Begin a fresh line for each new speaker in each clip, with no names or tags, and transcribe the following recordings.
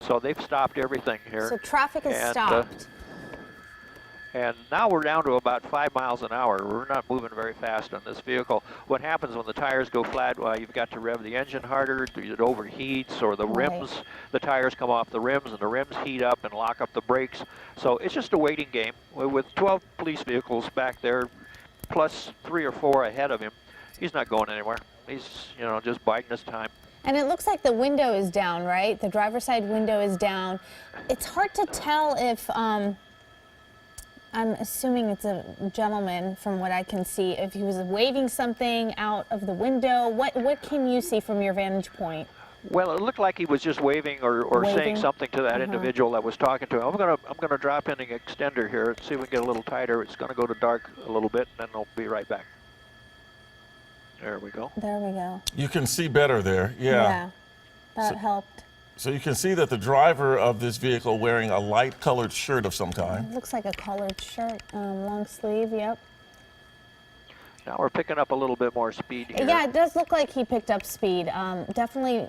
So they've stopped everything here.
So traffic is stopped.
And now we're down to about 5 miles an hour. We're not moving very fast on this vehicle. What happens when the tires go flat? Well, you've got to rev the engine harder, it overheats, or the rims, the tires come off the rims, and the rims heat up and lock up the brakes. So it's just a waiting game. With 12 police vehicles back there, plus 3 or 4 ahead of him, he's not going anywhere. He's, just biding his time.
And it looks like the window is down, right? The driver's side window is down. It's hard to tell if, I'm assuming it's a gentleman from what I can see, if he was waving something out of the window. What can you see from your vantage point?
Well, it looked like he was just waving or saying something to that individual that was talking to him. I'm gonna drop in the extender here and see if we can get a little tighter. It's gonna go to dark a little bit, and then I'll be right back. There we go.
There we go.
You can see better there, yeah.
Yeah, that helped.
So you can see that the driver of this vehicle wearing a light colored shirt of some kind.
It looks like a colored shirt, long sleeve, yep.
Now we're picking up a little bit more speed here.
Yeah, it does look like he picked up speed. Definitely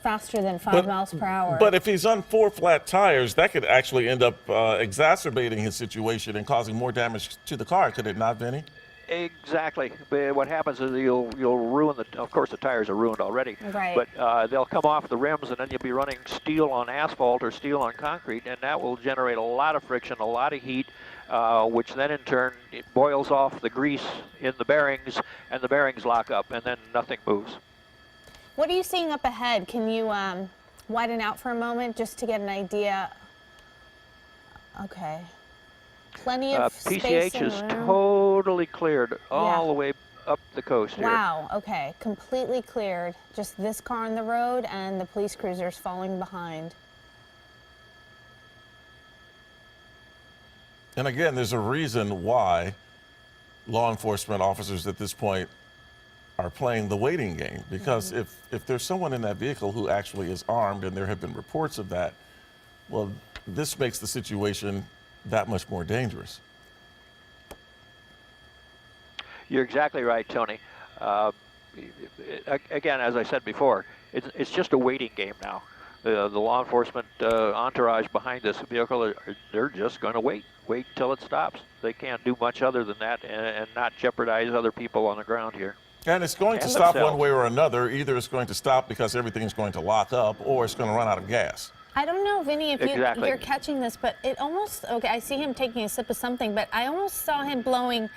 faster than 5 miles per hour.
But if he's on 4 flat tires, that could actually end up exacerbating his situation and causing more damage to the car, could it not, Vinny?
Exactly. But what happens is you'll ruin of course the tires are ruined already.
Right.
But they'll come off the rims, and then you'll be running steel on asphalt or steel on concrete, and that will generate a lot of friction, a lot of heat, which then in turn it boils off the grease in the bearings, and the bearings lock up, and then nothing moves.
What are you seeing up ahead? Can you widen out for a moment just to get an idea? Okay. Plenty of space
PCH
and
is
room.
Totally cleared all the way up the coast here.
Wow, okay, completely cleared. Just this car on the road and the police cruisers falling behind.
And again, there's a reason why law enforcement officers at this point are playing the waiting game, because if there's someone in that vehicle who actually is armed, and there have been reports of that, well, this makes the situation that much more dangerous.
You're exactly right, Tony. Again, as I said before, it's just a waiting game now. The law enforcement entourage behind this vehicle, they're just going to wait until it stops. They can't do much other than that and not jeopardize other people on the ground here.
And it's going to stop one way or another. Either it's going to stop because everything's going to lock up, or it's going to run out of gas.
I don't know, Vinny, if you're catching this, but it almost, okay, I see him taking a sip of something, but I almost saw him blowing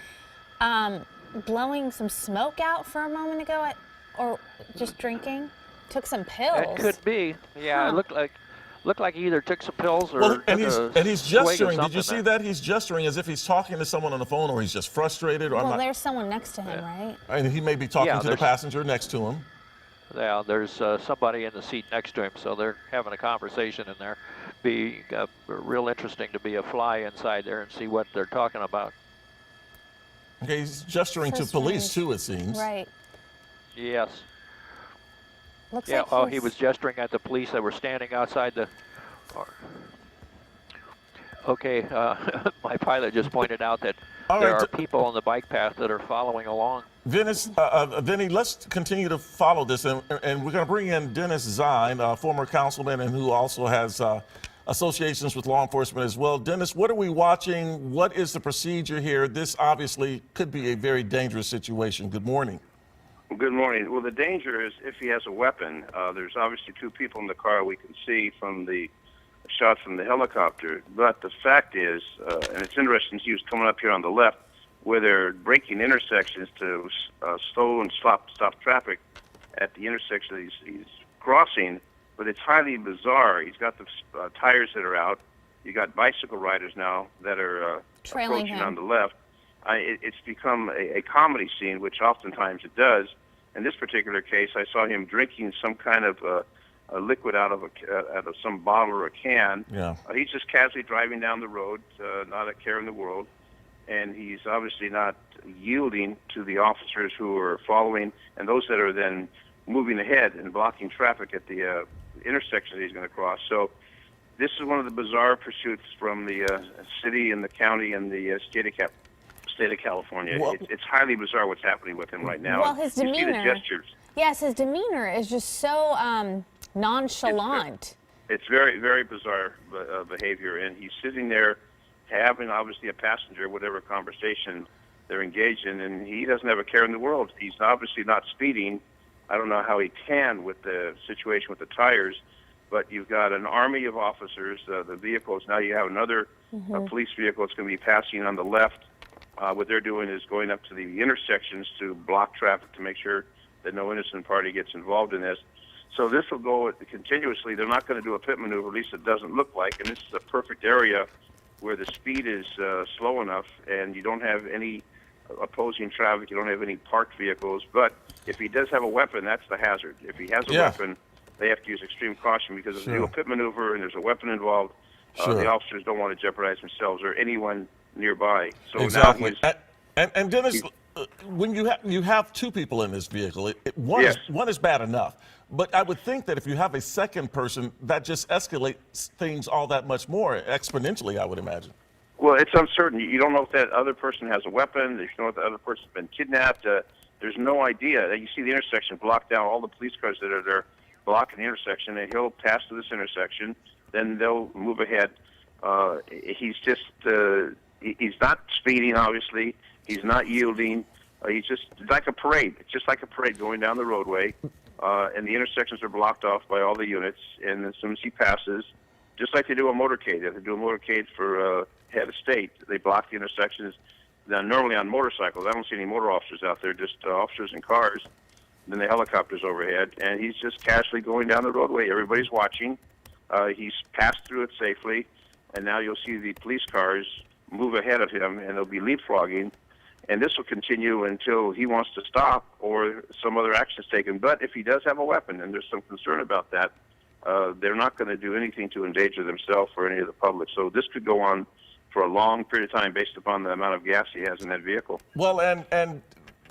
some smoke out for a moment ago, or just drinking. Took some pills.
It could be. Yeah, it looked like he either took some pills or
he's gesturing. Did you see that? He's gesturing as if he's talking to someone on the phone, or he's just frustrated. Or
well, there's someone next to him, right?
And he may be talking to the passenger next to him.
Yeah, there's somebody in the seat next to him, so they're having a conversation in there. Be real interesting to be a fly inside there and see what they're talking about.
Okay, he's gesturing to police too, it seems.
Right.
Yes.
Looks like
he was gesturing at the police that were standing outside the. Okay, my pilot just pointed out that there are people on the bike path that are following along.
Vinny, let's continue to follow this, and we're going to bring in Dennis Zine, a former councilman and who also has associations with law enforcement as well. Dennis, what are we watching? What is the procedure here? This obviously could be a very dangerous situation. Good morning.
Good morning. Well, the danger is if he has a weapon. There's obviously 2 people in the car we can see from the shot from the helicopter. But the fact is, and it's interesting, he was coming up here on the left, where they're breaking intersections to slow and stop traffic at the intersection he's crossing. But it's highly bizarre. He's got the tires that are out. You got bicycle riders now that are approaching on the left. It's become a comedy scene, which oftentimes it does. In this particular case, I saw him drinking some kind of a liquid out of some bottle or a can.
Yeah.
He's just casually driving down the road, not a care in the world, and he's obviously not yielding to the officers who are following and those that are then moving ahead and blocking traffic at the intersection that he's going to cross. So this is one of the bizarre pursuits from the city and the county and the state of California.
Well,
it's highly bizarre what's happening with him right now.
Well, his demeanor.
You see the gestures.
Yes, his demeanor is just so nonchalant.
It's very, very bizarre behavior, and he's sitting there having obviously a passenger, whatever conversation they're engaged in, and he doesn't have a care in the world. He's obviously not speeding. I don't know how he can with the situation with the tires, but you've got an army of officers, the vehicles. Now you have another police vehicle that's going to be passing on the left. What they're doing is going up to the intersections to block traffic to make sure that no innocent party gets involved in this. So this will go continuously. They're not going to do a pit maneuver, at least it doesn't look like, and this is a perfect area where the speed is slow enough and you don't have any opposing traffic, you don't have any parked vehicles. But if he does have a weapon, that's the hazard. If he has a weapon, they have to use extreme caution, because if they do a pit maneuver and there's a weapon involved, the officers don't want to jeopardize themselves or anyone nearby. So
exactly.
Now
and Dennis, when you have two people in this vehicle, one is bad enough. But I would think that if you have a second person, that just escalates things all that much more exponentially, I would imagine.
Well, it's uncertain. You don't know if that other person has a weapon. You don't know if the other person's been kidnapped. There's no idea. You see the intersection blocked down, all the police cars that are there blocking the intersection, and he'll pass through this intersection. Then they'll move ahead. He's just, he's not speeding, obviously. He's not yielding. It's like a parade. It's just like a parade going down the roadway. And the intersections are blocked off by all the units. And as soon as he passes, just like they do a motorcade, if they do a motorcade for head of state, they block the intersections. Now, normally on motorcycles, I don't see any motor officers out there, just officers in cars. Then the helicopters overhead, and he's just casually going down the roadway. Everybody's watching. He's passed through it safely, and now you'll see the police cars move ahead of him, and they'll be leapfrogging. And this will continue until he wants to stop or some other action is taken. But if he does have a weapon, and there's some concern about that, they're not going to do anything to endanger themselves or any of the public. So this could go on for a long period of time based upon the amount of gas he has in that vehicle.
Well, and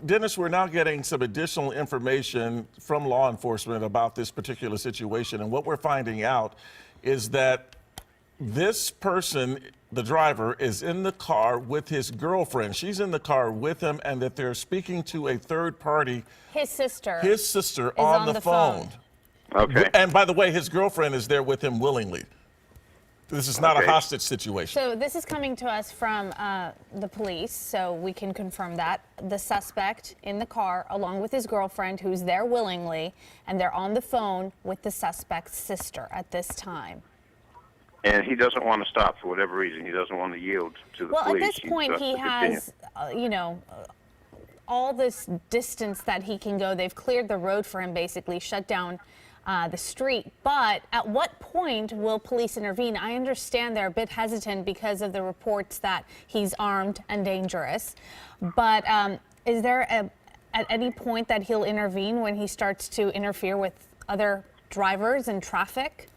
Dennis, we're now getting some additional information from law enforcement about this particular situation. And what we're finding out is that this person, the driver, is in the car with his girlfriend. She's in the car with him, and that they're speaking to a third party.
His sister.
His sister on the phone.
Okay.
And by the way, his girlfriend is there with him willingly. This is not a hostage situation.
So this is coming to us from the police, so we can confirm that. The suspect in the car, along with his girlfriend, who's there willingly, and they're on the phone with the suspect's sister at this time.
And he doesn't want to stop for whatever reason. He doesn't want to yield to the police.
Well, at this point, he has, all this distance that he can go. They've cleared the road for him, basically, shut down the street. But at what point will police intervene? I understand they're a bit hesitant because of the reports that he's armed and dangerous. But is there at any point that he'll intervene when he starts to interfere with other drivers and traffic?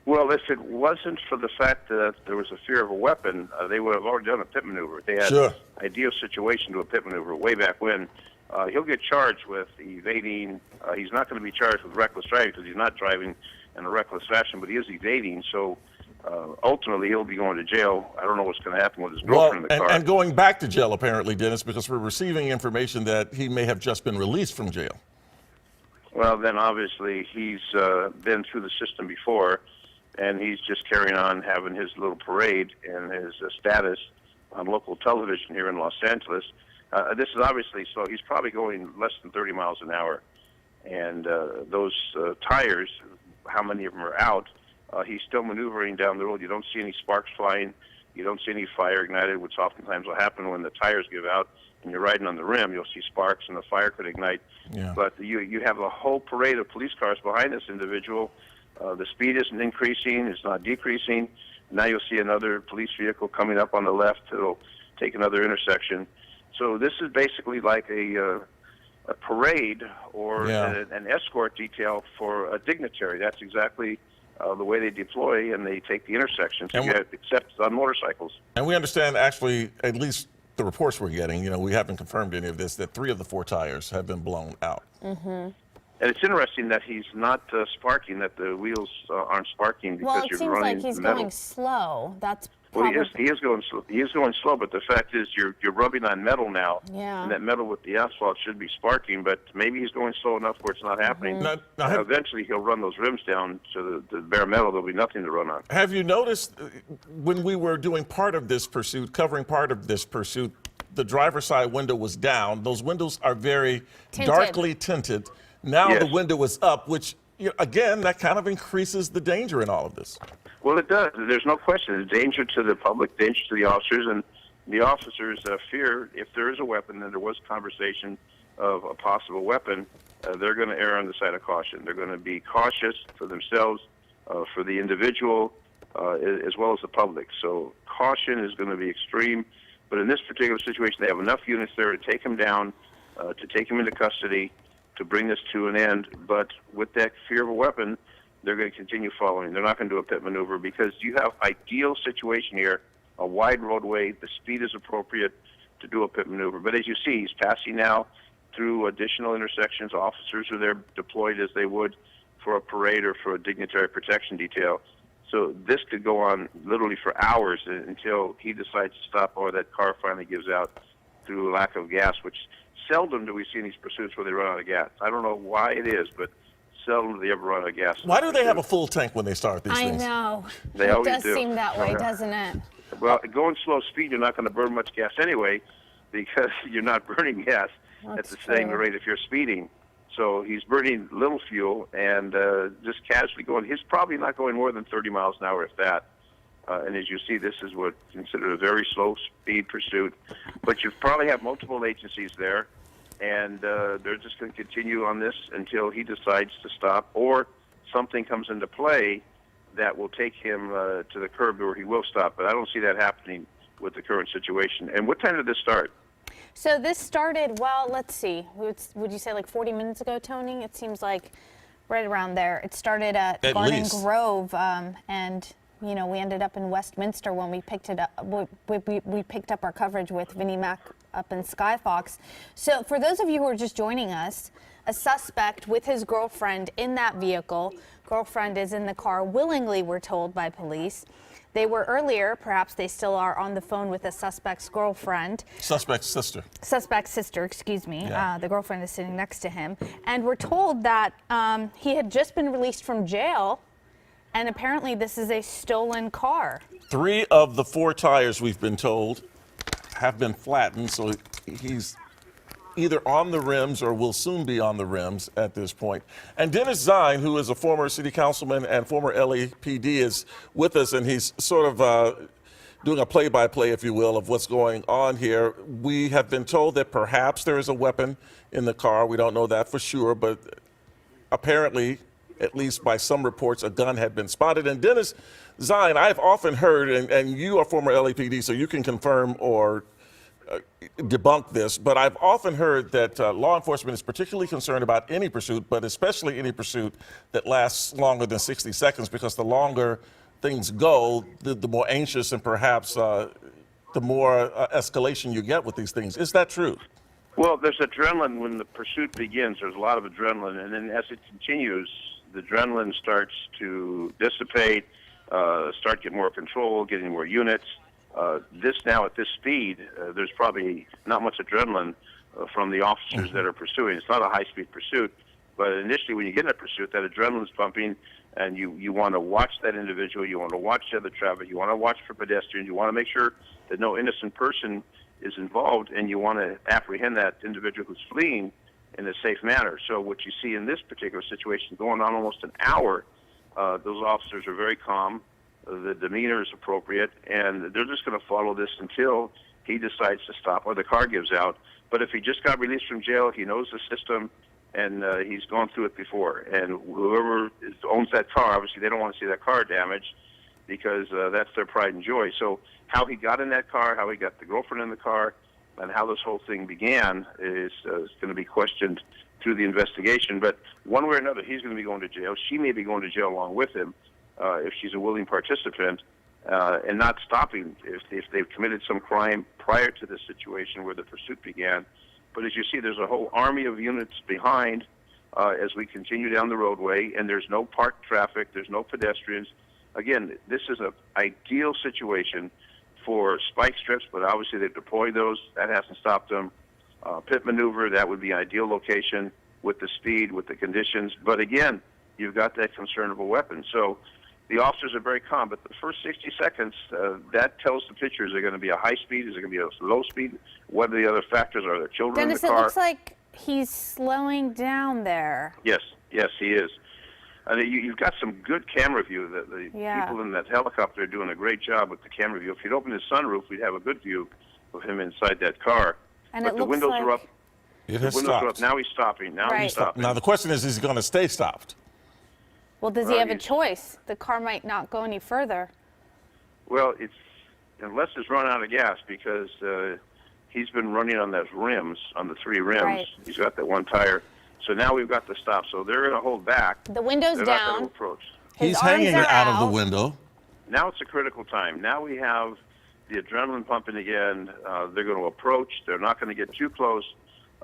Well, if it wasn't for the fact that there was a fear of a weapon, they would have already done a pit maneuver. They had an ideal situation to a pit maneuver way back when. He'll get charged with evading. He's not going to be charged with reckless driving because he's not driving in a reckless fashion, but he is evading. So ultimately, he'll be going to jail. I don't know what's going to happen with his girlfriend in the car.
And going back to jail, apparently, Dennis, because we're receiving information that he may have just been released from jail.
Well, then obviously he's been through the system before, and he's just carrying on having his little parade and his status on local television here in Los Angeles. This is obviously, so he's probably going less than 30 miles an hour. And those tires, how many of them are out, he's still maneuvering down the road. You don't see any sparks flying. You don't see any fire ignited, which oftentimes will happen when the tires give out and you're riding on the rim. You'll see sparks and the fire could ignite.
Yeah.
But you have a whole parade of police cars behind this individual. The speed isn't increasing. It's not decreasing. Now you'll see another police vehicle coming up on the left. It'll take another intersection. So this is basically like a parade or an escort detail for a dignitary. That's exactly the way they deploy, and they take the intersection. So except on motorcycles.
And we understand, actually, at least the reports we're getting, we haven't confirmed any of this, that 3 of the 4 tires have been blown out.
Mm-hmm.
And it's interesting that he's not sparking, that the wheels aren't sparking because
well, it
you're
seems
running
like he's
metal.
going slow. That's
Well, he is going slow. He is going slow, but the fact is, you're rubbing on metal now,
Yeah.
and that metal with the asphalt should be sparking. But maybe he's going slow enough where it's not happening. Eventually, he'll run those rims down to the bare metal. There'll be nothing to run on.
Have you noticed when we were doing part of this pursuit, covering part of this pursuit, the driver's side window was down. Those windows are very darkly tinted. Now
Yes.
the window is up, which, again, that kind of increases the danger in all of this.
Well, it does. There's no question. It's danger to the public, danger to the officers, and the officers fear if there is a weapon, and there was conversation of a possible weapon, they're going to err on the side of caution. They're going to be cautious for themselves, for the individual, as well as the public. So caution is going to be extreme. But in this particular situation, they have enough units there to take him down, to take him into custody, to bring this to an end. But with that fear of a weapon, they're going to continue following. They're not going to do a pit maneuver because you have ideal situation here, a wide roadway, the speed is appropriate to do a pit maneuver. But as you see, he's passing now through additional intersections. Officers are there deployed as they would for a parade or for a dignitary protection detail. So this could go on literally for hours until he decides to stop or that car finally gives out through lack of gas, which seldom do we see in these pursuits where they run out of gas. I don't know why it is, but seldom do they ever run out of gas.
Why do they have a full tank when they start these
I
things?
know.
They
it
always
does
do.
seem that way,
Yeah.
doesn't it?
Well, going slow speed, you're not going to burn much gas anyway because you're not burning gas at
That's
the same
true.
rate if you're speeding. So he's burning little fuel and just casually going. He's probably not going more than 30 miles an hour, if that. And as you see, this is what's considered a very slow speed pursuit. But you probably have multiple agencies there, and they're just going to continue on this until he decides to stop or something comes into play that will take him to the curb where he will stop. But I don't see that happening with the current situation. And what time did this start?
So this started, well, let's see. Would you say like 40 minutes ago, Tony? It seems like right around there. It started at Garden
least.
Grove, and we ended up in Westminster when we picked it up. We picked up our coverage with Vinnie Mac up in Skyfox. So for those of you who are just joining us, a suspect with his girlfriend in that vehicle. Girlfriend is in the car willingly, we're told by police. They were earlier, perhaps they still are, on the phone with a suspect's girlfriend.
Suspect's sister.
Suspect's sister, excuse me.
Yeah.
The girlfriend is sitting next to him. And we're told that he had just been released from jail, and apparently this is a stolen car.
3 of the 4 tires, we've been told, have been flattened, so he's either on the rims or will soon be on the rims at this point. And Dennis Zine, who is a former city councilman and former LAPD, is with us, and he's sort of doing a play-by-play, if you will, of what's going on here. We have been told that perhaps there is a weapon in the car. We don't know that for sure, but apparently, at least by some reports, a gun had been spotted. And Dennis Zine, I've often heard, and you are former LAPD, so you can confirm or debunk this, but I've often heard that law enforcement is particularly concerned about any pursuit, but especially any pursuit that lasts longer than 60 seconds, because the longer things go, the more anxious and perhaps the more escalation you get with these things. Is that true?
Well, there's adrenaline when the pursuit begins. There's a lot of adrenaline, and then as it continues, the adrenaline starts to dissipate, start getting more control, getting more units. This now at this speed, there's probably not much adrenaline from the officers that are pursuing. It's not a high-speed pursuit, but initially when you get in a pursuit, that adrenaline's pumping, and you want to watch that individual, you want to watch the other traffic, you want to watch for pedestrians, you want to make sure that no innocent person is involved, and you want to apprehend that individual who's fleeing in a safe manner. So what you see in this particular situation, going on almost an hour, those officers are very calm. The demeanor is appropriate, and they're just going to follow this until he decides to stop or the car gives out. But if he just got released from jail, he knows the system, and he's gone through it before. And whoever owns that car, obviously they don't want to see that car damaged because that's their pride and joy. So how he got in that car, how he got the girlfriend in the car, and how this whole thing began is going to be questioned through the investigation. But one way or another, he's going to be going to jail. She may be going to jail along with him. If she's a willing participant, and not stopping if they've committed some crime prior to this situation where the pursuit began. But as you see, there's a whole army of units behind as we continue down the roadway, and there's no parked traffic, there's no pedestrians. again, this is an ideal situation for spike strips, but obviously they've deployed those. That hasn't stopped them. Pit maneuver, that would be ideal location with the speed, with the conditions. But again, you've got that concern of a weapon. So the officers are very calm. But the first 60 seconds, that tells the picture, is it going to be a high speed? Is it going to be a low speed? What are the other factors? Are there children
Dennis,
in the
it
car?
looks like he's slowing down there.
Yes, he is. You've got some good camera view. The people in that helicopter are doing a great job with the camera view. If you'd open his sunroof, we'd have a good view of him inside that car.
And
but
it
the
looks
windows
like
are up.
It
The
has
windows are up.
stopped.
Now he's stopping. He's stopping.
Now the question is he going to stay stopped?
Well, does he have a choice? The car might not go any further.
Well, it's unless it's run out of gas, because he's been running on those rims, on the 3 rims.
Right.
He's got that one tire. So now we've got to stop. So they're going to hold back.
The window's
They're not going to
down.
approach.
His
He's hanging
arms are
out of the
out.
window.
Now it's a critical time. Now we have the adrenaline pumping again. They're going to approach. They're not going to get too close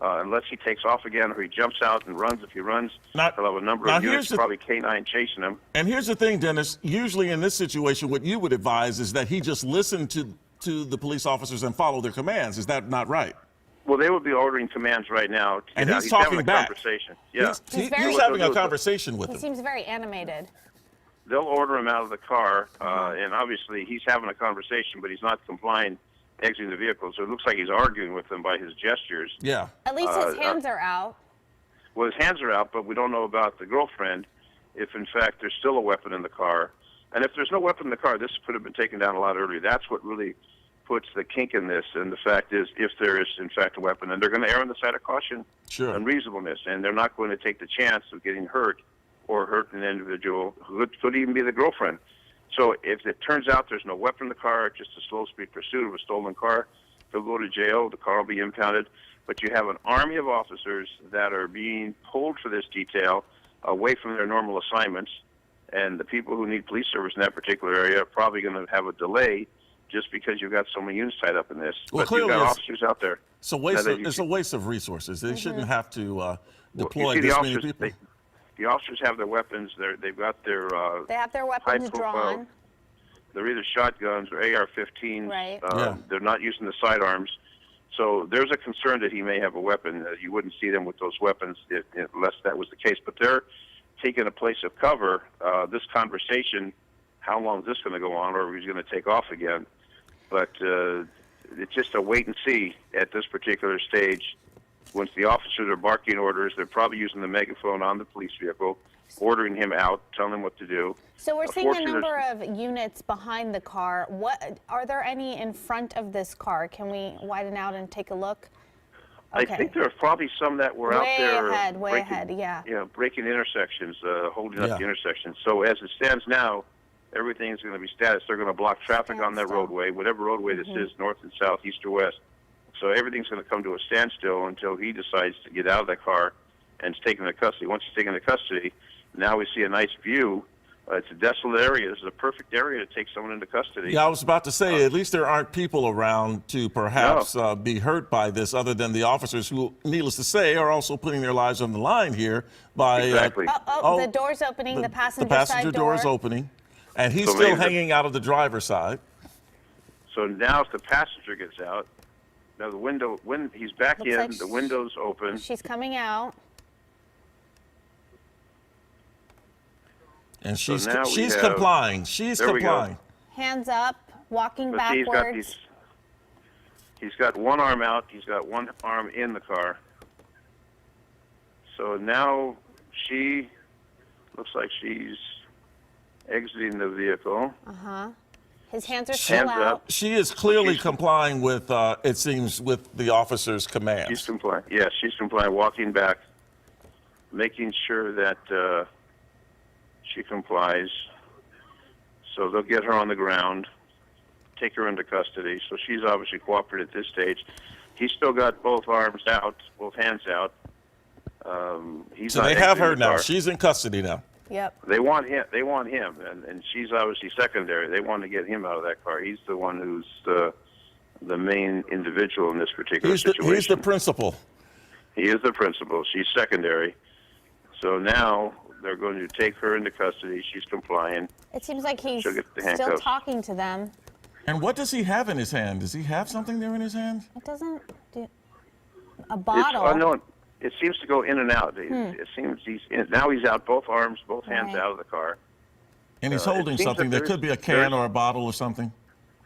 unless he takes off again or he jumps out and runs. If he runs,
Now-
he'll have a number
now
of units,
here's the-
probably K9 chasing him.
And here's the thing, Dennis. Usually in this situation, what you would advise is that he just listen to the police officers and follow their commands. Is that not right?
Well, they would be ordering commands right now. To
And
get out.
he's
having
talking
a
back.
conversation. Yeah.
He's
very-
having a conversation with
He
them.
seems very animated.
They'll order him out of the car, and obviously he's having a conversation, but he's not complying, exiting the vehicle. So it looks like he's arguing with them by his gestures.
Yeah.
At least his hands are out.
Well, his hands are out, but we don't know about the girlfriend, if in fact there's still a weapon in the car. And if there's no weapon in the car, this could have been taken down a lot earlier. That's what really puts the kink in this. And the fact is, if there is in fact a weapon, and they're going to err on the side of caution
Sure.
and reasonableness, and they're not going to take the chance of getting hurt or hurt an individual who could even be the girlfriend. So if it turns out there's no weapon in the car, just a slow-speed pursuit of a stolen car, they'll go to jail, the car will be impounded. But you have an army of officers that are being pulled for this detail away from their normal assignments, and the people who need police service in that particular area are probably going to have a delay just because you've got so many units tied up in this.
Well,
but you've
clearly
got
it's-
officers out there.
It's a waste.
Now,
It's a waste of resources. They shouldn't have to
Well,
deploy
you see,
this
the
many
officers,
people.
the officers have their weapons. They've got their
They have their weapons
high-profile.
drawn.
They're either shotguns or AR-15s.
Right.
Yeah.
They're not using the sidearms. So there's a concern that he may have a weapon. You wouldn't see them with those weapons unless that was the case. But they're taking a place of cover. This conversation, how long is this going to go on, or he's going to take off again? But it's just a wait and see at this particular stage. Once the officers are barking orders, they're probably using the megaphone on the police vehicle, ordering him out, telling him what to do.
So we're seeing a
Unfortunately,
number of units behind the car. What are there any in front of this car? Can we widen out and take a look?
I think there are probably some that were out there
Way ahead, yeah.
breaking intersections, holding up
Yeah.
the intersections. So as it stands now, everything's going to be status. They're going to block traffic on that
Standstill.
roadway, whatever roadway this is, north and south, east or west. So everything's going to come to a standstill until he decides to get out of that car and is taken into custody. Once he's taken into custody, now we see a nice view. It's a desolate area. This is a perfect area to take someone into custody.
Yeah, I was about to say, at least there aren't people around to perhaps be hurt by this, other than the officers who, needless to say, are also putting their lives on the line here by.
Exactly.
Oh, the door's opening, the passenger side
door is opening, and he's
So
still
maybe the-
hanging out of the driver's side.
So now if the passenger gets out, now the window, when he's back
Looks
in,
like
the window's open.
She's coming out.
And she's
now we
she's
have-
complying. She's
There we go.
complying.
Hands up, walking
But see,
backwards.
he's got one arm out. He's got one arm in the car. So now she looks like she's exiting the vehicle.
His hands are still
Hands
out.
up.
She is clearly
She's-
complying with, it seems, with the officer's
She's
commands.
complying. Yes, she's complying. Walking back, making sure that she complies. So they'll get her on the ground, take her into custody. So she's obviously cooperating at this stage. He's still got both arms out, both hands out. He's
So
not
they have
exiting
her
the
now.
car.
She's in custody now.
Yep.
They want him. They want him, and she's obviously secondary. They want to get him out of that car. He's the one who's the main individual in this particular situation.
He's the principal.
He is the principal. She's secondary. So now They're going to take her into custody. She's complying.
It seems like he's
She'll get the
still
handcuffs.
talking to them.
And what does he have in his hand? Does he have something there in his hand?
It doesn't do a
It's
bottle.
unknown. It seems to go in and out. It seems now he's out, both arms, both hands
Right.
out of the car.
And he's
It
holding
seems
something
that
that could be a
there's-
can or a bottle or something.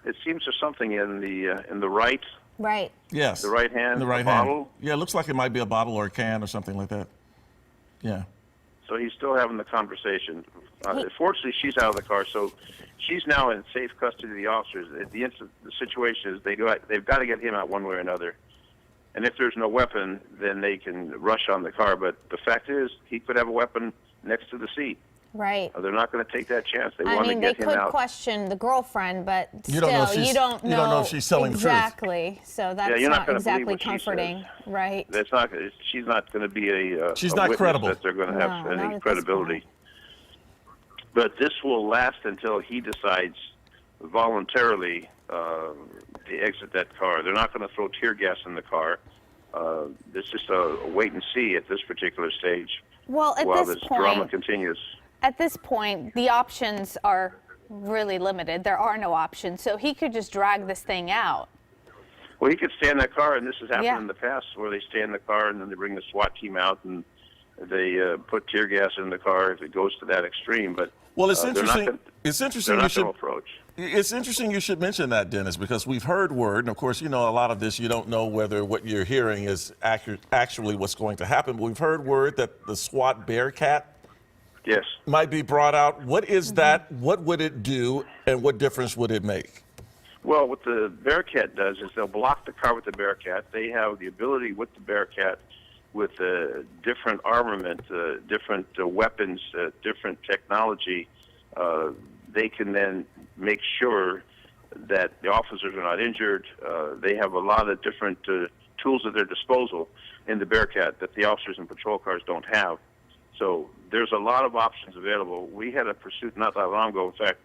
It seems there's something in the right
Right.
Yes.
The right hand,
The right
a
hand.
bottle?
Yeah, it looks like it might be a bottle or a can or something like that. Yeah.
So he's still having the conversation. Fortunately, she's out of the car, so she's now in safe custody of the officers. At the instant, the situation is they've got to get him out one way or another. And if there's no weapon, then they can rush on the car. But the fact is, he could have a weapon next to the seat.
Right.
They're not going to take that chance. They
I
want
mean,
to
they
get him
could
out.
question the girlfriend, but
You
still,
don't know if she's-
you don't know
if she's telling the truth.
exactly. So that's
you're not
not
gonna believe
exactly
what she
comforting,
says.
right?
That's not. She's not going to be
She's
a
not
witness
credible.
that they're going to have
No, not
any
at this
credibility.
point.
But this will last until he decides voluntarily to exit that car. They're not going to throw tear gas in the car. It's just a wait and see at this particular stage
Well, at
while
this
this drama
point,
continues.
the options are really limited. There are no options. So he could just drag this thing out.
Well, he could stay in that car, and this has happened
Yeah.
in the past where they stay in the car and then they bring the SWAT team out and they put tear gas in the car if it goes to that extreme. But
Well, it's
they're not
interesting.
gonna-
It's
they're
interesting. You
not
should.
going to approach.
It's interesting you should mention that, Dennis, because we've heard word, and of course, you know, a lot of this you don't know whether what you're hearing is actually what's going to happen. But we've heard word that the SWAT Bearcat
Yes.
might be brought out. What is that? What would it do, and what difference would it make?
Well, what the Bearcat does is they'll block the car with the Bearcat. They have the ability with the Bearcat, with different armament, different weapons, different technology. They can then make sure that the officers are not injured. They have a lot of different tools at their disposal in the Bearcat that the officers in patrol cars don't have. So there's a lot of options available. We had a pursuit not that long ago. In fact,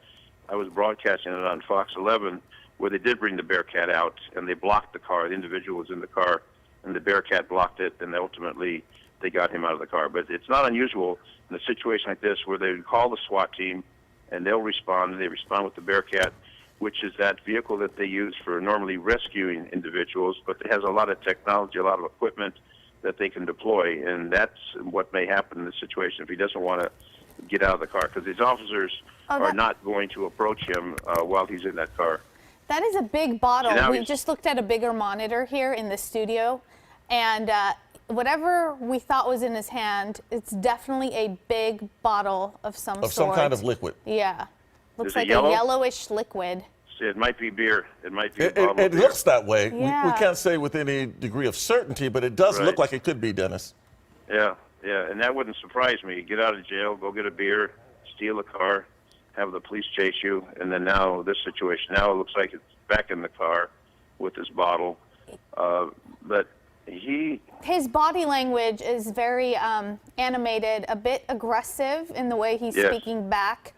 I was broadcasting it on Fox 11 where they did bring the Bearcat out and they blocked the car. The individual was in the car and the Bearcat blocked it, and ultimately they got him out of the car. But it's not unusual in a situation like this where they call the SWAT team and they'll respond, and they respond with the Bearcat, which is that vehicle that they use for normally rescuing individuals, but it has a lot of technology, a lot of equipment that they can deploy, and that's what may happen in this situation if he doesn't want to get out of the car, because these officers are not going to approach him while he's in that car.
That is a big bottle.
And now
We
he's-
just looked at a bigger monitor here in the studio, and whatever we thought was in his hand, it's definitely a big bottle of some
Of
sort.
some kind of liquid.
Yeah. Looks
Is it
like
yellow?
a yellowish liquid.
It might be beer. It might be a
It
bottle of beer.
looks that way. We
Yeah.
can't say with any degree of certainty, but it does look
Right.
like it could be, Dennis.
Yeah, and that wouldn't surprise me. Get out of jail, go get a beer, steal a car, have the police chase you, and then now this situation. Now it looks like it's back in the car with this bottle. But
His body language is very animated, a bit aggressive in the way he's
Yes.
speaking back.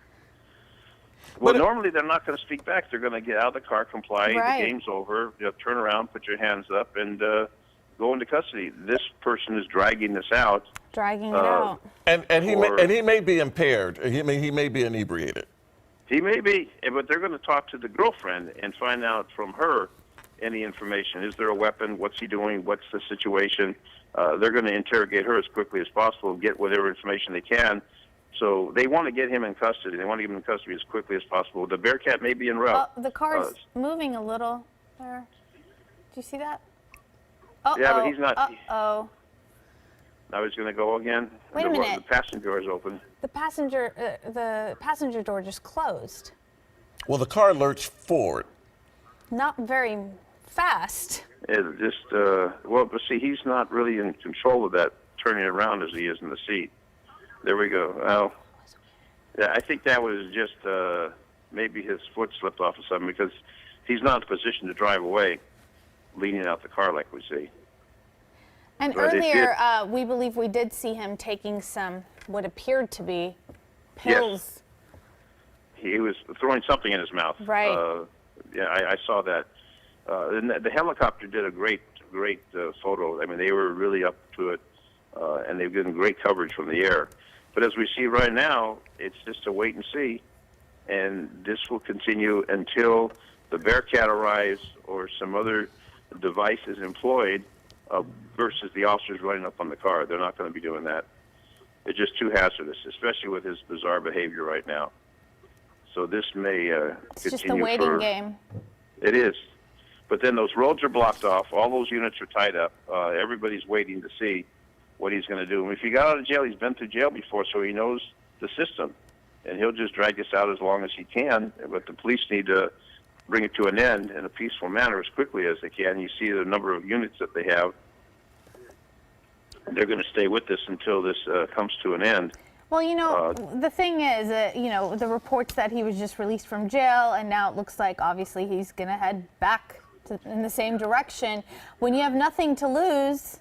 Well,
But-
normally they're not going to speak back. They're going to get out of the car, comply.
Right.
The game's over. Turn around, put your hands up, and go into custody. This person is dragging this out.
Dragging it out.
And he
Or-
may be impaired. He may be inebriated.
He may be, but they're going to talk to the girlfriend and find out from her any information. Is there a weapon? What's he doing? What's the situation? They're going to interrogate her as quickly as possible, get whatever information they can. So they want to get him in custody. They want to get him in custody as quickly as possible. The Bearcat may be en route.
Oh, the car's moving a little there. Do you see that? Oh,
Yeah, but he's not-
Uh-oh.
Now he's going to go again.
Wait a minute.
The passenger door is open.
The passenger door just closed.
Well, the car lurched forward.
Not very fast.
It just, but see, he's not really in control of that turning around as he is in the seat. There we go. Well, yeah, I think that was just maybe his foot slipped off of something because he's not in a position to drive away, leaning out the car like we see.
And
But it
earlier, we believe we did see him taking some what appeared to be pills.
He was throwing something in his mouth.
Right.
Yeah, I saw that. And the helicopter did a great photo. I mean, they were really up to it, and they've given great coverage from the air. But as we see right now, it's just a wait and see, and this will continue until the Bearcat arrives or some other device is employed versus the officers running up on the car. They're not going to be doing that. It's just too hazardous, especially with his bizarre behavior right now. So this may
It's
continue
just the waiting game.
It is. But then those roads are blocked off. All those units are tied up. Everybody's waiting to see what he's going to do. And if he got out of jail, he's been through jail before, so he knows the system. And he'll just drag this out as long as he can. But the police need to bring it to an end in a peaceful manner as quickly as they can. You see the number of units that they have. They're going to stay with this until this comes to an end.
Well, you know, the thing is, you know, the reports that he was just released from jail, and now it looks like obviously he's going to head back in the same direction. When you have nothing to lose,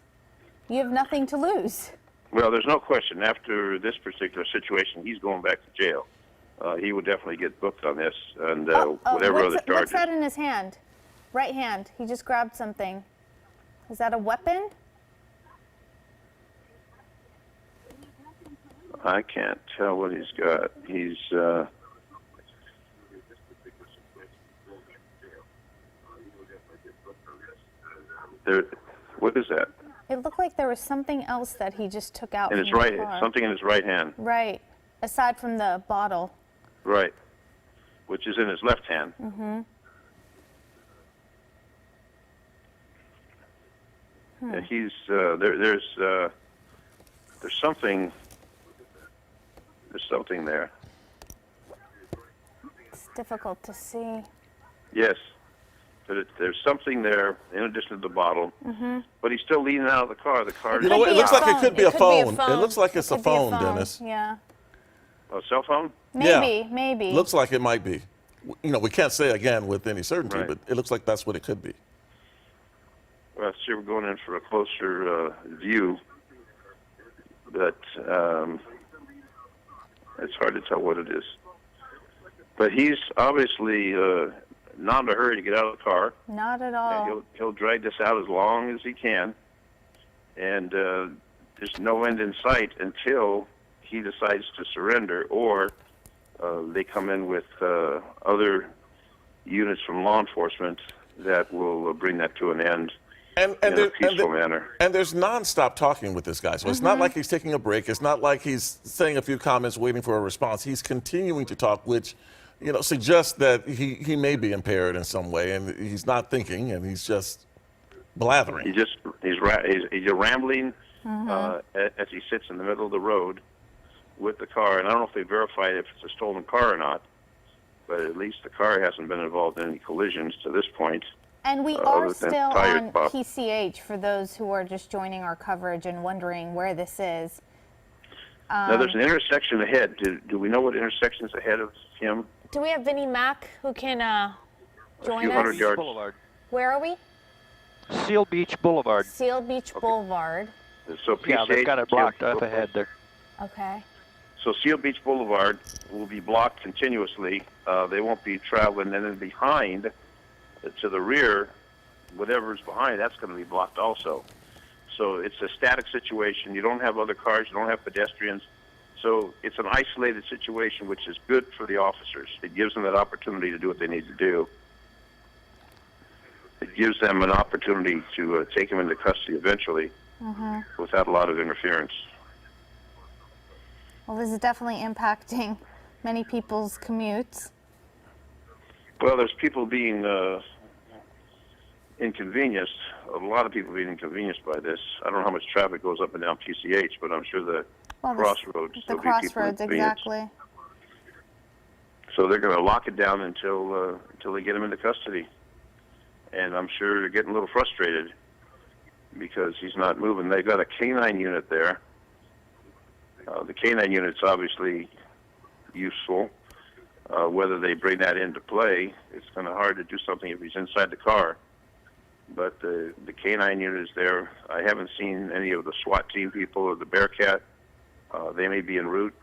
you have nothing to lose.
Well, there's no question. After this particular situation, he's going back to jail. He would definitely get booked on this and whatever other charges.
What's that in his hand? Right hand. He just grabbed something. Is that a weapon?
I can't tell what he's got. He's there. What is that?
It looked like there was something else that he just took out
In
from
his
the
right,
car.
something in his right hand.
Right. Aside from the bottle.
Right, which is in his left hand.
Mm-hmm.
And he's there's something. There's something there.
It's difficult to see.
Yes, but there's something there in addition to the bottle.
Mm-hmm.
But he's still leaning out of the car. The car.
You know what? It looks like it could be a phone. It looks like it's a
Could be
phone, Dennis.
Yeah.
A cell phone.
Maybe, maybe.
Looks like it might be. You know, we can't say again with any certainty,
Right.
but it looks like that's what it could be.
Well, see, we're going in for a closer view, but it's hard to tell what it is. But he's obviously not in a hurry to get out of the car.
Not at all.
And he'll drag this out as long as he can, and there's no end in sight until he decides to surrender, or they come in with other units from law enforcement that will bring that to an end in a peaceful manner.
And there's nonstop talking with this guy. So it's not like he's taking a break. It's not like he's saying a few comments, waiting for a response. He's continuing to talk, which, you know, suggests that he may be impaired in some way, and he's not thinking, and he's just blathering.
He's rambling as he sits in the middle of the road with the car. And I don't know if they verified if it's a stolen car or not, but at least the car hasn't been involved in any collisions to this point.
And we are still on
pop.
PCH for those who are just joining our coverage and wondering where this is.
Now, there's an intersection ahead. Do we know what intersection is ahead of him?
Do we have Vinnie Mac who can join
few
us?
hundred yards.
Boulevard.
Where are we?
Seal Beach Boulevard.
Seal Beach Boulevard.
So PCH,
Yeah, they've got it blocked up ahead there.
Okay.
So Seal Beach Boulevard will be blocked continuously. They won't be traveling. And then behind, to the rear, whatever's behind, that's going to be blocked also. So it's a static situation. You don't have other cars. You don't have pedestrians. So it's an isolated situation, which is good for the officers. It gives them that opportunity to do what they need to do. It gives them an opportunity to take him into custody eventually without a lot of interference.
Well, this is definitely impacting many people's commutes.
Well, there's people being inconvenienced, a lot of people being inconvenienced by this. I don't know how much traffic goes up and down PCH, but I'm sure the crossroads,
The
there'll be people
crossroads,
inconvenienced.
exactly.
So they're going to lock it down until they get him into custody. And I'm sure they're getting a little frustrated because he's not moving. They've got a K-9 unit there. The K-9 unit's obviously useful. Whether they bring that into play, it's kind of hard to do something if he's inside the car. But the K-9 unit is there. I haven't seen any of the SWAT team people or the Bearcat. They may be en route,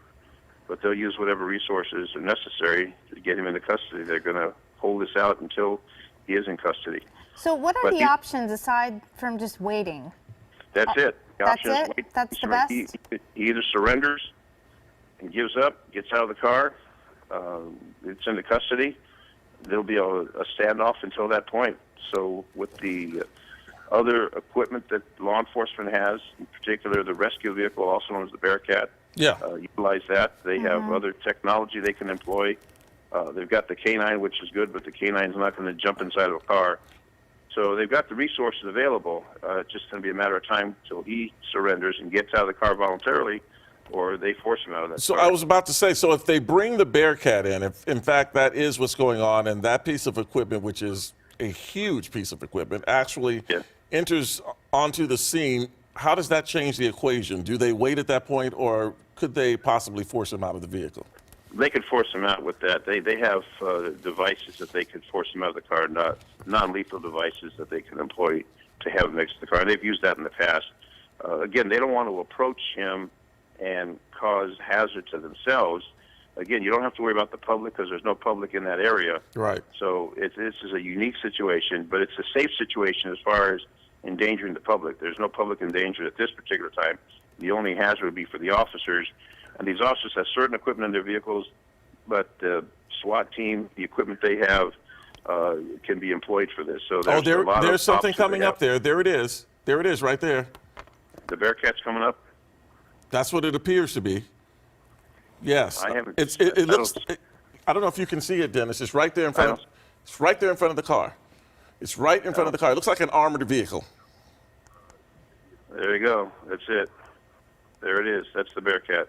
but they'll use whatever resources are necessary to get him into custody. They're going to hold this out until he is in custody.
So what are
But
the options aside from just waiting?
That's it. The
That's
option is
it?
wait.
That's the
He
best?
either surrenders gives up, gets out of the car, it's into custody. There'll be a standoff until that point. So with the other equipment that law enforcement has, in particular the rescue vehicle, also known as the Bearcat, utilize that. They have other technology they can employ. They've got the canine, which is good, but the canine's not going to jump inside of a car. So they've got the resources available. It's just going to be a matter of time till he surrenders and gets out of the car voluntarily, or they force him out of that
So
car.
I was about to say, so if they bring the Bearcat if in fact that is what's going on, and that piece of equipment, which is a huge piece of equipment, actually enters onto the scene, how does that change the equation? Do they wait at that point, or could they possibly force him out of the vehicle?
They could force him out with that. They have devices that they could force him out of the car, non-lethal devices that they can employ to have him exit the car. They've used that in the past. Again, they don't want to approach him and cause hazard to themselves. Again, you don't have to worry about the public because there's no public in that area.
Right.
So this is a unique situation, but it's a safe situation as far as endangering the public. There's no public in danger at this particular time. The only hazard would be for the officers. And these officers have certain equipment in their vehicles, but the SWAT team, the equipment they have, can be employed for this. So
there's something coming up there. There it is. There it is right there.
The Bearcat's coming up?
That's what it appears to be. Yes.
I haven't.
It looks. I don't know if you can see it, Dennis. It's right there in front. It's right there in front of the car. It's right in front of the car. It looks like an armored vehicle.
There you go. That's it. There it is. That's the Bearcat.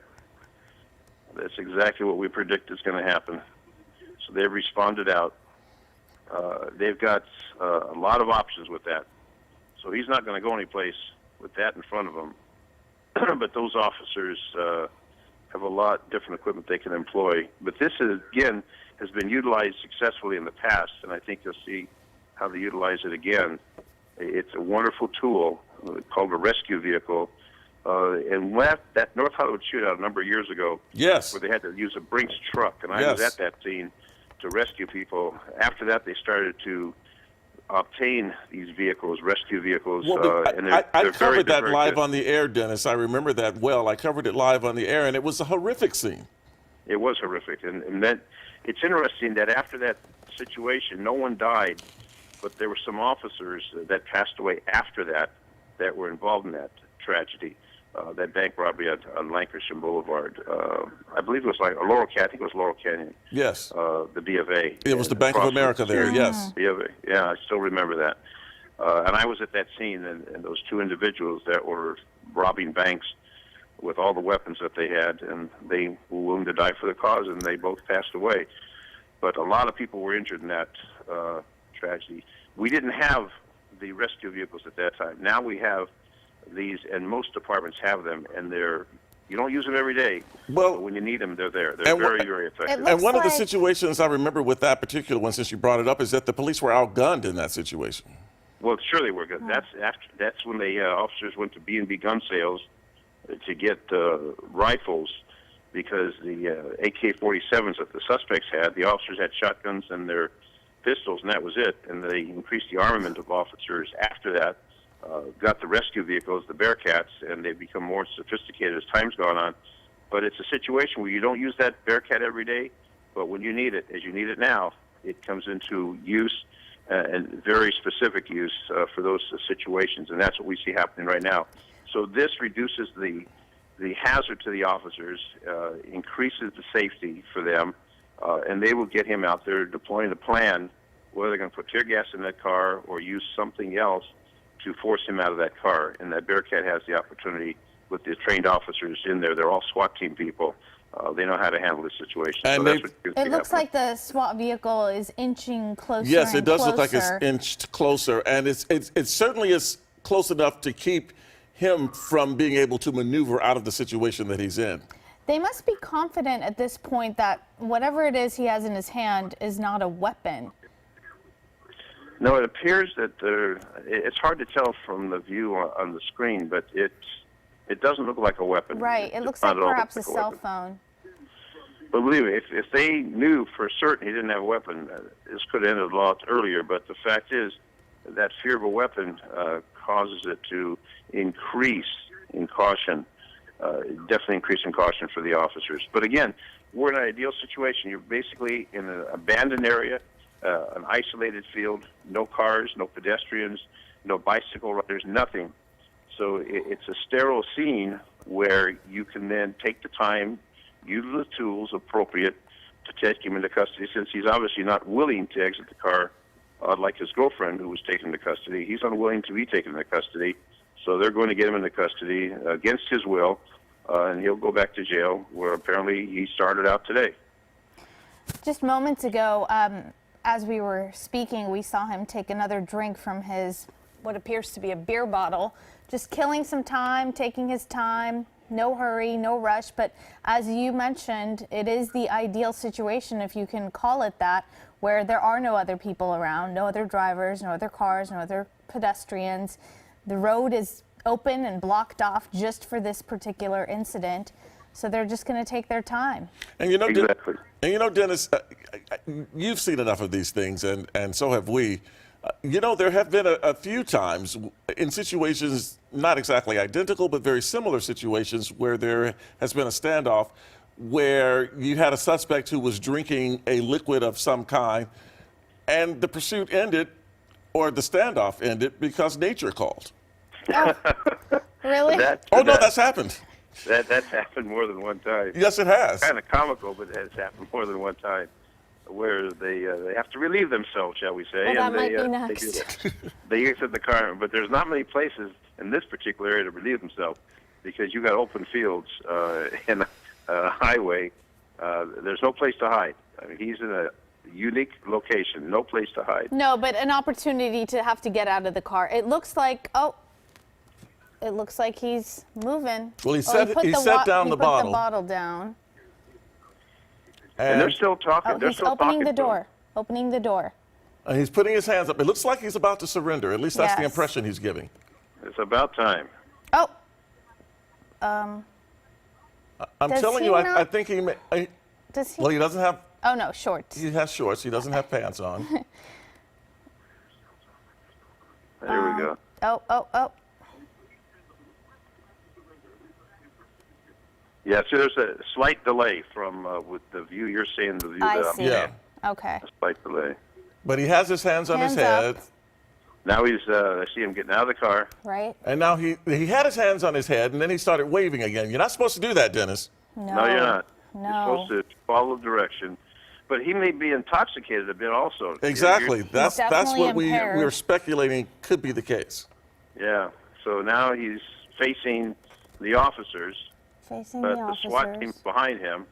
That's exactly what we predict is going to happen. So they've responded out. They've got a lot of options with that. So he's not going to go anyplace with that in front of him. But those officers have a lot different equipment they can employ. But this, again, has been utilized successfully in the past, and I think you'll see how they utilize it again. It's a wonderful tool called a rescue vehicle. And that North Hollywood shootout a number of years ago, where they had to use a Brinks truck, and I was at that scene to rescue people. After that, they started to obtain these vehicles, rescue vehicles. And
I covered that live on the air, Dennis. I remember that well. I covered it live on the air, and it was a horrific scene.
It was horrific, and that it's interesting that after that situation, no one died, but there were some officers that passed away after that were involved in that tragedy. That bank robbery on Lankershim Boulevard. I believe it was like Laurel Canyon. I think it was Laurel Canyon.
Yes.
The B of A.
It was the Bank of America there, yes.
B of A. Yeah, I still remember that. And I was at that scene, and those two individuals that were robbing banks with all the weapons that they had, and they were willing to die for the cause, and they both passed away. But a lot of people were injured in that tragedy. We didn't have the rescue vehicles at that time. Now we have these, and most departments have them, and you don't use them every day. Well, but when you need them, they're there. They're very, very effective.
And one of the situations I remember with that particular one, since you brought it up, is that the police were outgunned in that situation.
Well, sure they were good. That's when the officers went to B&B gun sales to get rifles, because the AK-47s that the suspects had, the officers had shotguns and their pistols, and that was it. And they increased the armament of officers after that. Got the rescue vehicles, the Bearcats, and they've become more sophisticated as time's gone on. But it's a situation where you don't use that Bearcat every day, but when you need it, as you need it now, it comes into use, and very specific use for those situations, and that's what we see happening right now. So this reduces the hazard to the officers, increases the safety for them, and they will get him out there deploying a plan, whether they're going to put tear gas in that car or use something else to force him out of that car. And that Bearcat has the opportunity with the trained officers in there. They're all SWAT team people. They know how to handle this situation.
And
so that's what
it looks like the SWAT vehicle is inching closer.
Yes, it does look like
it's
inched closer, and it certainly is close enough to keep him from being able to maneuver out of the situation that he's in.
They must be confident at this point that whatever it is he has in his hand is not a weapon.
No, it appears that it's hard to tell from the view on the screen, but it doesn't look like a weapon.
Right, it looks like perhaps a cell phone.
But believe me, if they knew for certain he didn't have a weapon, this could have ended a lot earlier. But the fact is that fear of a weapon causes it to increase in caution. definitely increasing caution for the officers. But again, we're in an ideal situation. You're basically in an abandoned area, an isolated field, no cars, no pedestrians, no bicycle riders, nothing. So it's a sterile scene where you can then take the time, use the tools appropriate to take him into custody, since he's obviously not willing to exit the car, like his girlfriend who was taken into custody. He's unwilling to be taken into custody, so they're going to get him into custody against his will, and he'll go back to jail, where apparently he started out today.
Just moments ago, as we were speaking, we saw him take another drink from his, what appears to be a beer bottle, just killing some time, taking his time, no hurry, no rush. But as you mentioned, it is the ideal situation, if you can call it that, where there are no other people around, no other drivers, no other cars, no other pedestrians. The road is open and blocked off just for this particular incident. So they're just going to take their time.
And you know,
Exactly.
Dennis, you've seen enough of these things, and so have we. You know, there have been a few times in situations not exactly identical, but very similar situations where there has been a standoff where you had a suspect who was drinking a liquid of some kind, and the pursuit ended, or the standoff ended, because nature called.
Really?
That's happened.
That's happened more than one time.
Yes, it has.
Kind of comical, but it has happened more than one time, where they have to relieve themselves, shall we say?
Well, that
and
might
they,
be
they
next.
do that. They exit the car, but there's not many places in this particular area to relieve themselves, because you got open fields and a highway. There's no place to hide. I mean, he's in a unique location, no place to hide.
No, but an opportunity to have to get out of the car. It looks like, it looks like he's moving.
Well, he set down the
He put
bottle.
the bottle down.
And they're still talking. They're
He's
still
opening
talking
the
to him.
door. Opening the door.
And he's putting his hands up. It looks like he's about to surrender. At least that's the
Yes.
impression he's giving.
It's about time.
Oh,
I'm
Does
telling
he
you, I
not-
think he may.
does he?
Well, he doesn't have.
Oh no, shorts.
He has shorts. He doesn't have pants on.
There we go.
Oh.
Yeah, so there's a slight delay from with the view you're seeing, the view
I
that I'm
see.
seeing.
Yeah.
Okay.
A slight delay.
But he has his hands on his
Hands
head.
up.
Now he's, I see him getting out of the car.
Right.
And now he had his hands on his head, and then he started waving again. You're not supposed to do that, Dennis.
No.
No, you're not.
No.
You're supposed to follow direction. But he may be intoxicated a bit also.
Exactly. That's
definitely
what
impaired.
we're speculating could be the case.
Yeah. So now he's facing the officers,
Facing
but
the
the SWAT
officers.
team's behind him.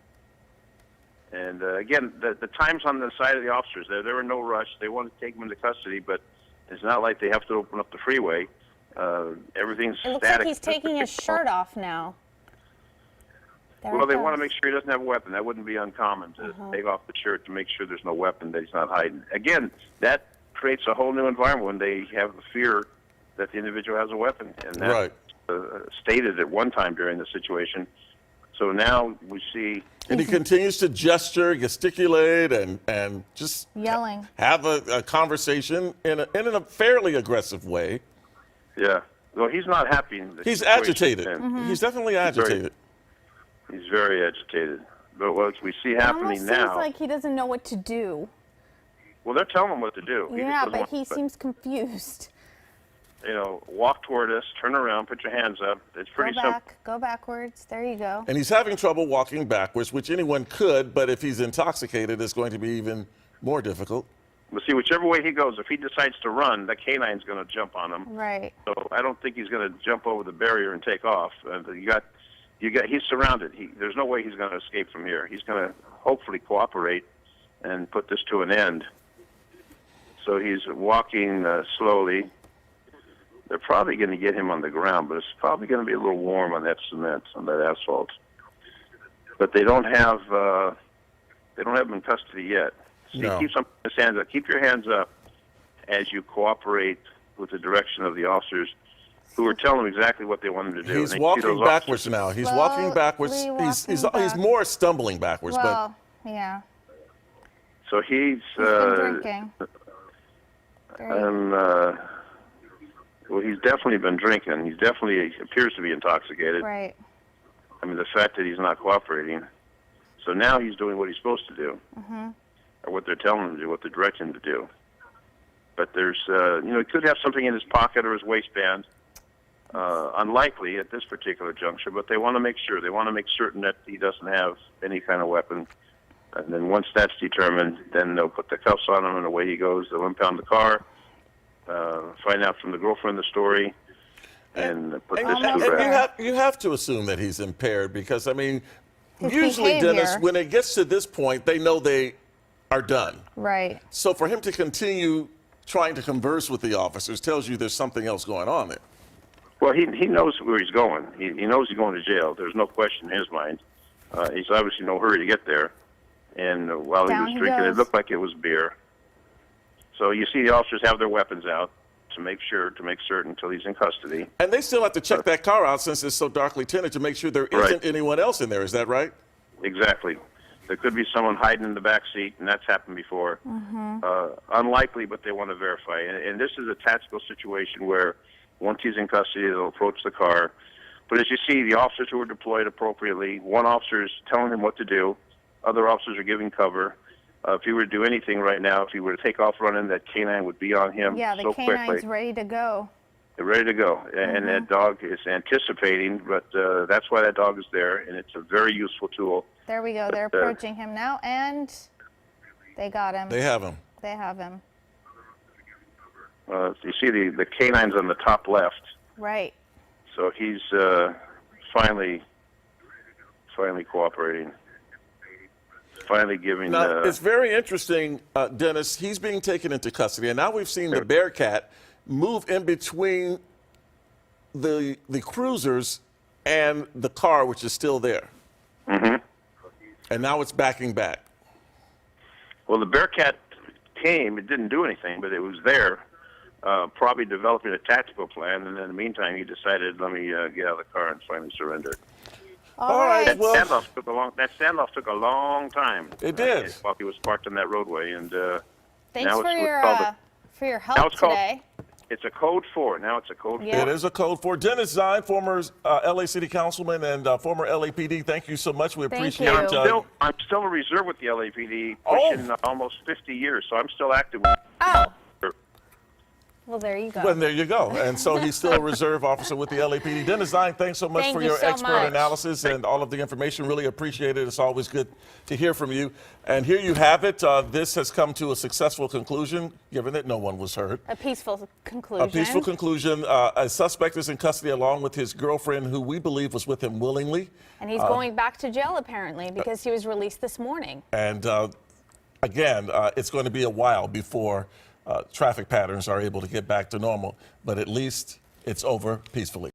And again, the time's on the side of the officers. There were no rush. They want to take him into custody, but it's not like they have to open up the freeway. Everything's
It looks
static.
like he's taking his shirt off now. There
Well,
it
they want to
goes.
make sure he doesn't have a weapon. That wouldn't be uncommon to take off the shirt to make sure there's no weapon, that he's not hiding. Again, that creates a whole new environment when they have the fear that the individual has a weapon. And that's
Right.
stated at one time during the situation. So now we see.
And he continues to gesture, gesticulate, and just
Yelling.
have a conversation in a fairly aggressive way.
Yeah. Well, he's not happy. In the
He's
situation
agitated.
and
He's definitely agitated.
He's very agitated. But what we see
It
happening
almost
now.
seems like he doesn't know what to do.
Well, they're telling him what to do. He just
Yeah,
doesn't
but
want
he
to,
seems confused.
walk toward us, turn around, put your hands up. It's pretty
Go
simple.
back. Go backwards. There you go.
And he's having trouble walking backwards, which anyone could, but if he's intoxicated, it's going to be even more difficult.
But see, whichever way he goes, if he decides to run, the canine's going to jump on him.
Right.
So I don't think he's going to jump over the barrier and take off. He's surrounded. There's no way he's going to escape from here. He's going to hopefully cooperate and put this to an end. So he's walking slowly. They're probably going to get him on the ground, but it's probably going to be a little warm on that cement, on that asphalt. But they don't have him in custody yet. So
No.
he keeps his hands up. Keep your hands up as you cooperate with the direction of the officers, who are telling him exactly what they want him to do.
He's
And you see
walking
those
backwards now. He's walking backwards.
Slowly
He's
walking
more stumbling backwards,
Well, yeah.
So he's
He's been drinking.
well, he's definitely been drinking. He definitely appears to be intoxicated.
Right.
I mean, the fact that he's not cooperating. So now he's doing what he's supposed to do, or what they're telling him to do, what they're directing him to do. But there's, he could have something in his pocket or his waistband. Unlikely at this particular juncture, but they want to make sure. They want to make certain that he doesn't have any kind of weapon. And then once that's determined, then they'll put the cuffs on him and away he goes. They'll impound the car, find out from the girlfriend the story, and put this to rest.
You have to assume that he's impaired because, I mean,
His
usually,
behavior.
Dennis, when it gets to this point, they know they are done.
Right.
So for him to continue trying to converse with the officers tells you there's something else going on there.
Well, he knows where he's going. He knows he's going to jail. There's no question in his mind. He's obviously no hurry to get there. And while
Down
he
he
was drinking,
goes.
it looked like it was beer. So you see the officers have their weapons out to make certain until he's in custody.
And they still have to check that car out since it's so darkly tinted to make sure there isn't anyone else in there. Is that right?
Exactly. There could be someone hiding in the back seat, and that's happened before. Unlikely, but they want to verify. And this is a tactical situation where once he's in custody, they'll approach the car. But as you see, the officers who are deployed appropriately, one officer is telling him what to do. Other officers are giving cover. If he were to do anything right now, if he were to take off running, that canine would be on him
Yeah, the
so
canine's
quickly.
ready to go.
They're ready to go. And that dog is anticipating, but that's why that dog is there, and it's a very useful tool.
There we go. They're approaching him now, and they got him.
They have him.
They have him.
You see the canine's on the top left.
Right.
So he's finally cooperating. Finally giving.
Now, it's very interesting, Dennis. He's being taken into custody, and now we've seen the Bearcat move in between the cruisers and the car, which is still there. And now it's backing back.
Well, the Bearcat came. It didn't do anything, but it was there, probably developing a tactical plan. And in the meantime, he decided, let me get out of the car and finally surrender.
All right.
That
Well,
standoff took a long time.
It did.
While he was parked on that roadway, and
Thanks
now
for
it's
your
what's called
for your
now
help
it's called-
today.
it's a code 4. Now it's a code 4.
Yeah.
It is a code for Dennis Zine, former LA City Councilman and former LAPD. Thank you so much. We
Thank
appreciate
you.
I'm still a reserve with the LAPD,
Oh.
pushing almost 50 years, so I'm still active.
Oh. Well, there you go.
Well, there you go. And so he's still a reserve officer with the LAPD. Dennis Zine, thanks so much
Thank
for
you
your
so
expert
much.
analysis and all of the information. Really appreciate it. It's always good to hear from you. And here you have it. This has come to a successful conclusion, given that no one was hurt.
A peaceful conclusion.
A peaceful conclusion. A suspect is in custody along with his girlfriend, who we believe was with him willingly.
And he's going back to jail apparently because he was released this morning.
And again, it's going to be a while before traffic patterns are able to get back to normal, but at least it's over peacefully.